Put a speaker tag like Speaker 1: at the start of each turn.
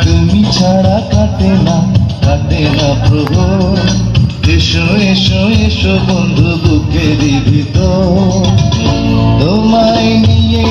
Speaker 1: তুমি ছাড়া কাটে না প্রভু, এসো এসো এসো বন্ধু বুকের ভিতর, তোমায় নিয়ে